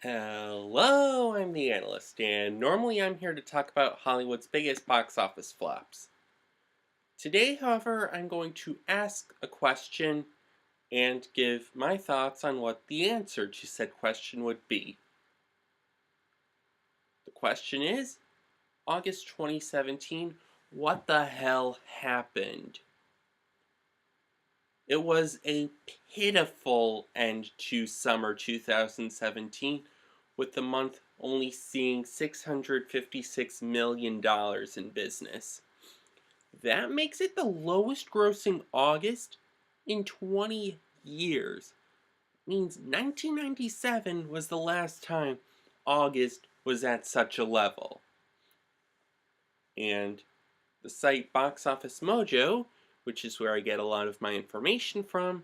Hello, I'm the Analyst, and normally I'm here to talk about Hollywood's biggest box office flops. Today, however, I'm going to ask a question and give my thoughts on what the answer to said question would be. The question is August 2017, what the hell happened? It was a pitiful end to summer 2017, with the month only seeing $656 million in business. That makes it the lowest grossing August in 20 years. Means 1997 was the last time August was at such a level. And the site Box Office Mojo, which is where I get a lot of my information from,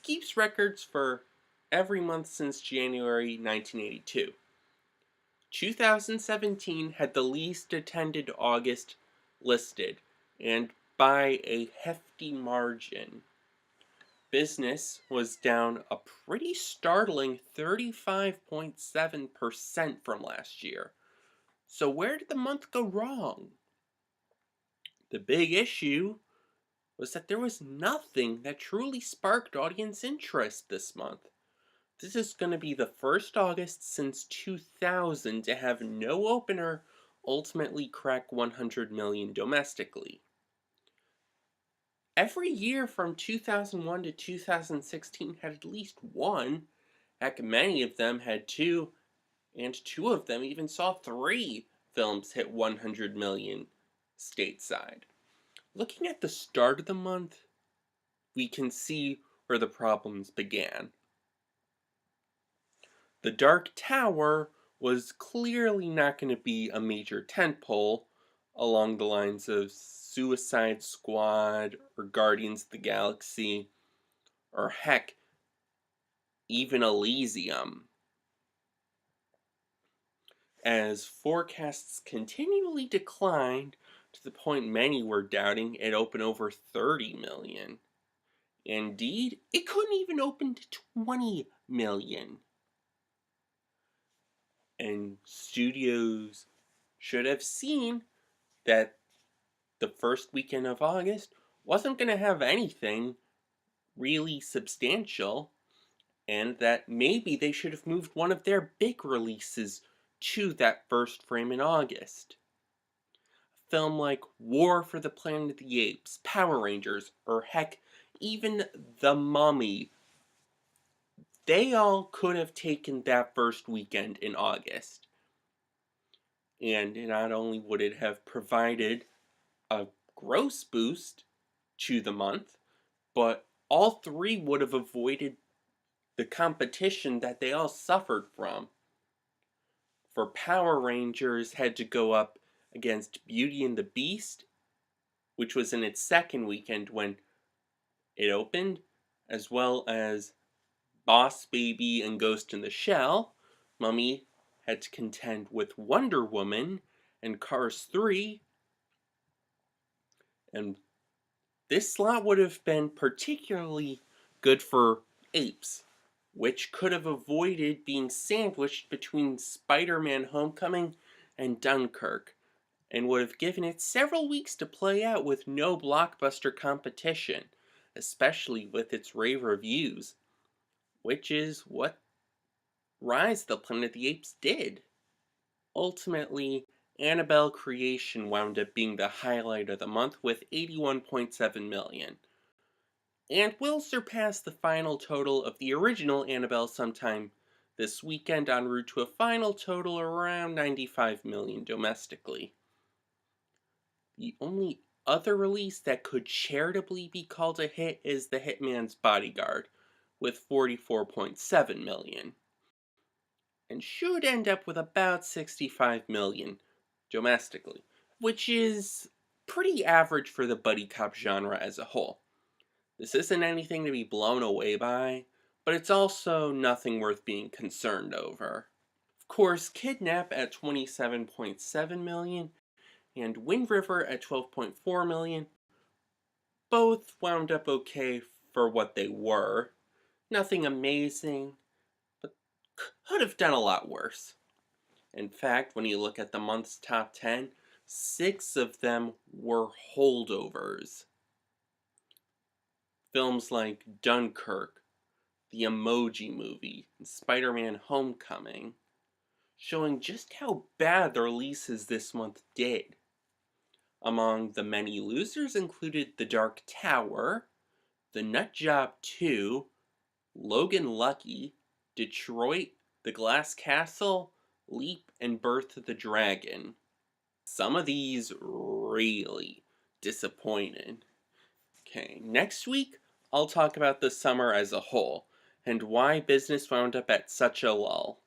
keeps records for every month since January 1982. 2017 had the least attended August listed, and by a hefty margin. Business was down a pretty startling 35.7% from last year. So, where did the month go wrong? The big issue was that there was nothing that truly sparked audience interest this month. This is going to be the first August since 2000 to have no opener ultimately crack 100 million domestically. Every year from 2001 to 2016 had at least one. Heck, many of them had two, and two of them even saw three films hit 100 million stateside. Looking at the start of the month, we can see where the problems began. The Dark Tower was clearly not going to be a major tentpole along the lines of Suicide Squad or Guardians of the Galaxy, or heck, even Elysium. As forecasts continually declined to the point many were doubting it opened over 30 million. Indeed, it couldn't even open to 20 million. And studios should have seen that the first weekend of August wasn't going to have anything really substantial, and that maybe they should have moved one of their big releases to that first frame in August. A film like War for the Planet of the Apes, Power Rangers, or heck, even The Mummy, they all could have taken that first weekend in August. And not only would it have provided a gross boost to the month, but all three would have avoided the competition that they all suffered from. For Power Rangers had to go up against Beauty and the Beast, which was in its second weekend when it opened, as well as Boss Baby and Ghost in the Shell. Mummy had to contend with Wonder Woman and Cars 3, and this slot would have been particularly good for Apes, which could have avoided being sandwiched between Spider-Man Homecoming and Dunkirk, and would have given it several weeks to play out with no blockbuster competition, especially with its rave reviews, which is what Rise of the Planet of the Apes did. Ultimately, Annabelle Creation wound up being the highlight of the month with 81.7 million, and will surpass the final total of the original Annabelle sometime this weekend en route to a final total around 95 million domestically. The only other release that could charitably be called a hit is The Hitman's Bodyguard, with 44.7 million, and should end up with about 65 million domestically, which is pretty average for the buddy cop genre as a whole. This isn't anything to be blown away by, but it's also nothing worth being concerned over. Of course, Kidnap at 27.7 million and Wind River at 12.4 million both wound up okay for what they were. Nothing amazing, but could have done a lot worse. In fact, when you look at the month's top 10, 6 of them were holdovers. Films like Dunkirk, The Emoji Movie, and Spider-Man Homecoming, showing just how bad the releases this month did. Among the many losers included The Dark Tower, The Nut Job 2, Logan Lucky, Detroit, The Glass Castle, Leap, and Birth of the Dragon. Some of these really disappointed. Okay, next week I'll talk about the summer as a whole and why business wound up at such a lull.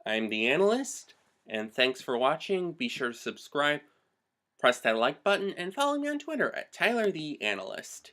I'm the Analyst, and thanks for watching. Be sure to subscribe, press that like button, and follow me on Twitter at Tyler the Analyst.